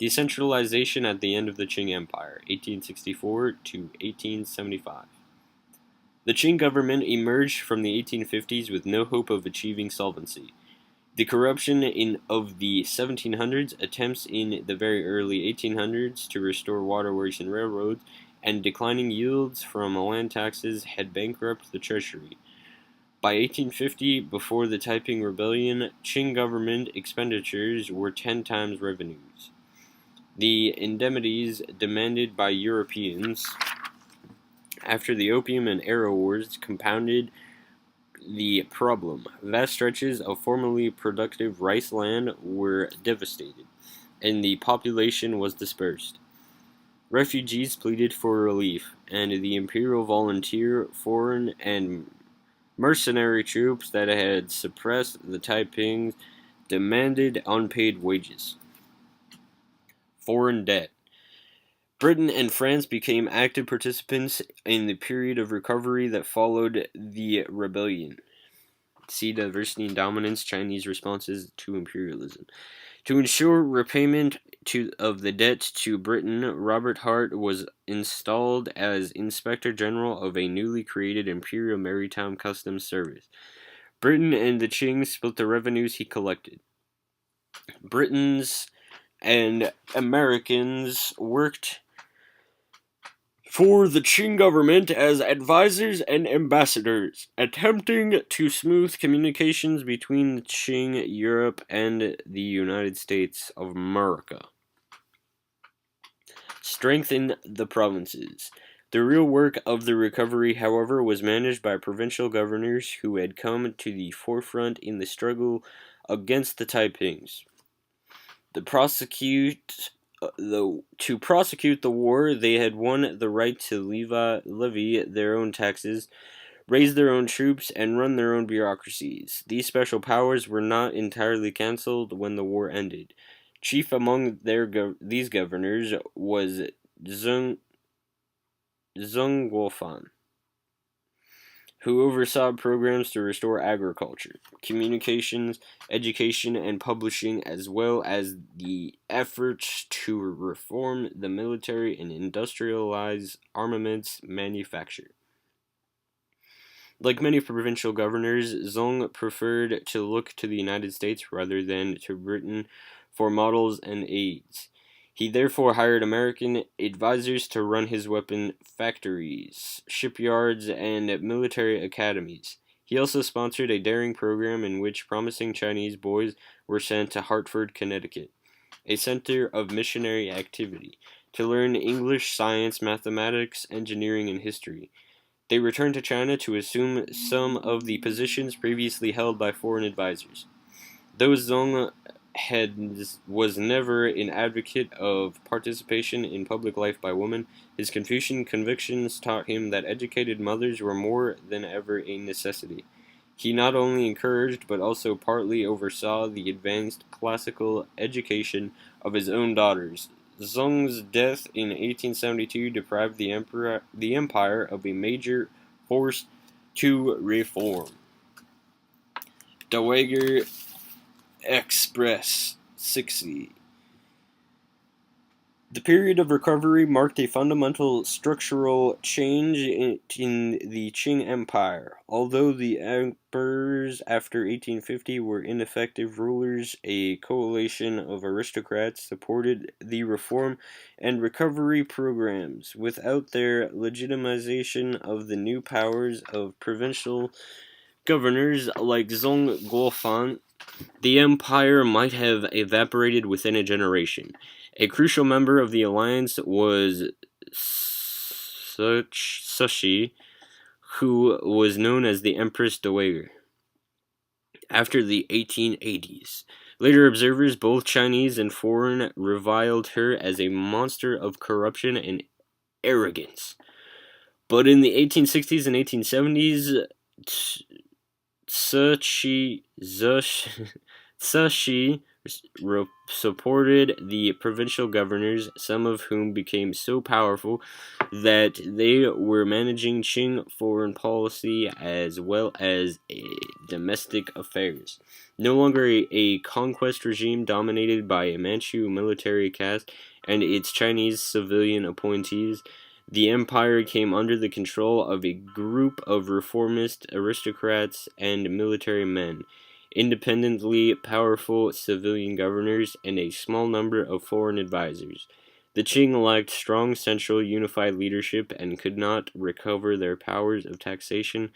Decentralization at the end of the Qing Empire, 1864 to 1875. The Qing government emerged from the 1850s with no hope of achieving solvency. The corruption of the 1700s, attempts in the very early 1800s to restore waterworks and railroads, and declining yields from land taxes had bankrupted the treasury. By 1850, before the Taiping Rebellion, Qing government expenditures were 10 times revenues. The indemnities demanded by Europeans after the Opium and Arrow Wars compounded the problem. Vast stretches of formerly productive rice land were devastated, and the population was dispersed. Refugees pleaded for relief, and the imperial volunteer, foreign, and mercenary troops that had suppressed the Taipings demanded unpaid wages. Foreign debt. Britain and France became active participants in the period of recovery that followed the rebellion. See diversity and dominance, Chinese responses to imperialism. To ensure repayment of the debt to Britain, Robert Hart was installed as Inspector General of a newly created Imperial Maritime Customs Service. Britain and the Qing split the revenues he collected. Britons and Americans worked for the Qing government as advisors and ambassadors, attempting to smooth communications between Qing Europe and the United States of America. Strengthen the provinces. The real work of the recovery, however, was managed by provincial governors who had come to the forefront in the struggle against the Taipings. To prosecute the war, they had won the right to levy their own taxes, raise their own troops, and run their own bureaucracies. These special powers were not entirely cancelled when the war ended. Chief among these governors was Zheng Guofan, who oversaw programs to restore agriculture, communications, education, and publishing, as well as the efforts to reform the military and industrialize armaments manufacture. Like many provincial governors, Zheng preferred to look to the United States rather than to Britain for models and aids. He therefore hired American advisors to run his weapon factories, shipyards, and military academies. He also sponsored a daring program in which promising Chinese boys were sent to Hartford, Connecticut, a center of missionary activity, to learn English, science, mathematics, engineering, and history. They returned to China to assume some of the positions previously held by foreign advisors. Though Zheng was never an advocate of participation in public life by women, his Confucian convictions taught him that educated mothers were more than ever a necessity. He not only encouraged but also partly oversaw the advanced classical education of his own daughters. Zheng's death in 1872 deprived the empire of a major force to reform. Dowager Express 60. The period of recovery marked a fundamental structural change in the Qing Empire. Although the emperors after 1850 were ineffective rulers, a coalition of aristocrats supported the reform and recovery programs. Without their legitimization of the new powers of provincial governors like Zheng Guofan, the empire might have evaporated within a generation. A crucial member of the alliance was Cixi, who was known as the Empress Dowager after the 1880s. Later observers, both Chinese and foreign, reviled her as a monster of corruption and arrogance. But in the 1860s and 1870s, Cixi supported the provincial governors, some of whom became so powerful that they were managing Qing foreign policy as well as domestic affairs. No longer a conquest regime dominated by a Manchu military caste and its Chinese civilian appointees, the empire came under the control of a group of reformist aristocrats and military men, independently powerful civilian governors, and a small number of foreign advisors. The Qing lacked strong central unified leadership and could not recover their powers of taxation,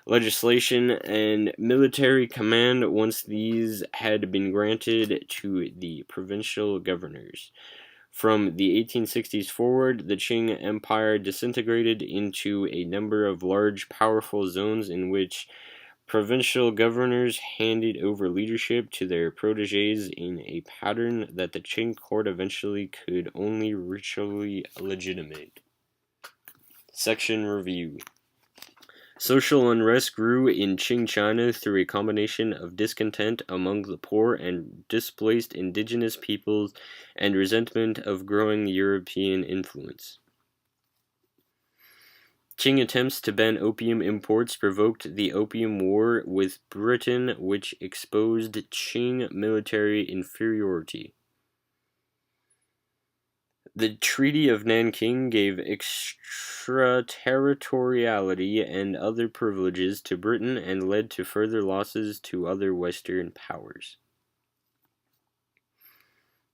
legislation, and military command once these had been granted to the provincial governors. From the 1860s forward, the Qing Empire disintegrated into a number of large, powerful zones in which provincial governors handed over leadership to their proteges in a pattern that the Qing court eventually could only ritually legitimate. Section Review. Social unrest grew in Qing China through a combination of discontent among the poor and displaced indigenous peoples and resentment of growing European influence. Qing attempts to ban opium imports provoked the Opium War with Britain, which exposed Qing military inferiority. The Treaty of Nanking gave extraterritoriality and other privileges to Britain and led to further losses to other Western powers.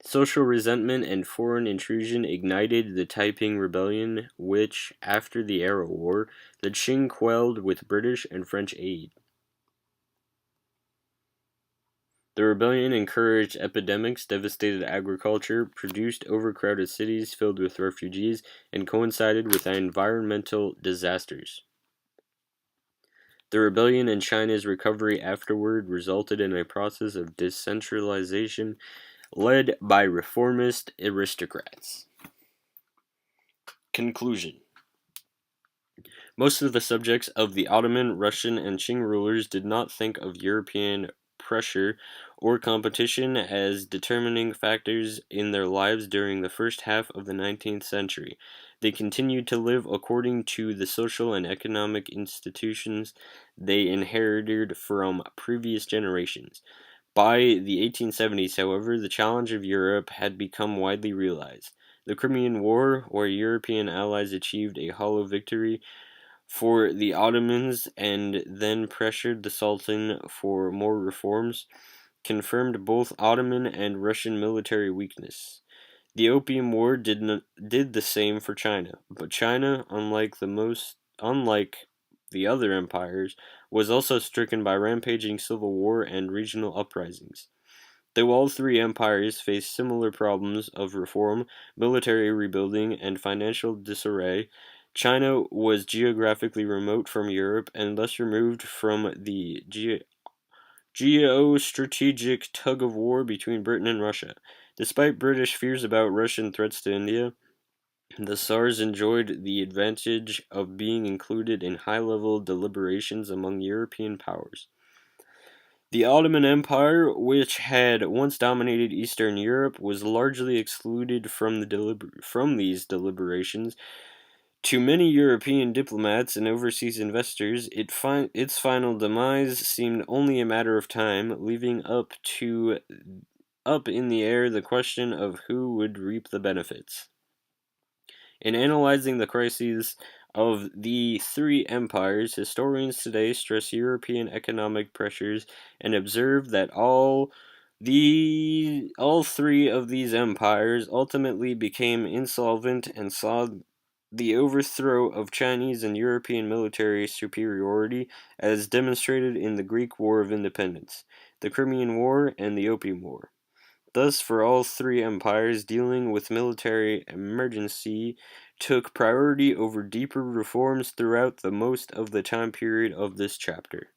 Social resentment and foreign intrusion ignited the Taiping Rebellion, which, after the Arrow War, the Qing quelled with British and French aid. The rebellion encouraged epidemics, devastated agriculture, produced overcrowded cities filled with refugees, and coincided with environmental disasters. The rebellion and China's recovery afterward resulted in a process of decentralization led by reformist aristocrats. Conclusion. Most of the subjects of the Ottoman, Russian, and Qing rulers did not think of European pressure or competition as determining factors in their lives during the first half of the 19th century. They continued to live according to the social and economic institutions they inherited from previous generations. By the 1870s, however, the challenge of Europe had become widely realized. The Crimean War, where European allies achieved a hollow victory for the Ottomans and then pressured the Sultan for more reforms, confirmed both Ottoman and Russian military weakness. The Opium War did the same for China, but China, unlike the other empires, was also stricken by rampaging civil war and regional uprisings. Though all three empires faced similar problems of reform, military rebuilding, and financial disarray, China was geographically remote from Europe and thus removed from the geostrategic tug-of-war between Britain and Russia. Despite British fears about Russian threats to India, the Tsars enjoyed the advantage of being included in high-level deliberations among European powers. The Ottoman Empire, which had once dominated Eastern Europe, was largely excluded from these deliberations. To many European diplomats and overseas investors, its final demise seemed only a matter of time, leaving up in the air the question of who would reap the benefits. In analyzing the crises of the three empires, historians today stress European economic pressures and observe that all three of these empires ultimately became insolvent and saw the overthrow of Chinese and European military superiority as demonstrated in the Greek War of Independence, the Crimean War, and the Opium War. Thus, for all three empires, dealing with military emergency took priority over deeper reforms throughout the most of the time period of this chapter.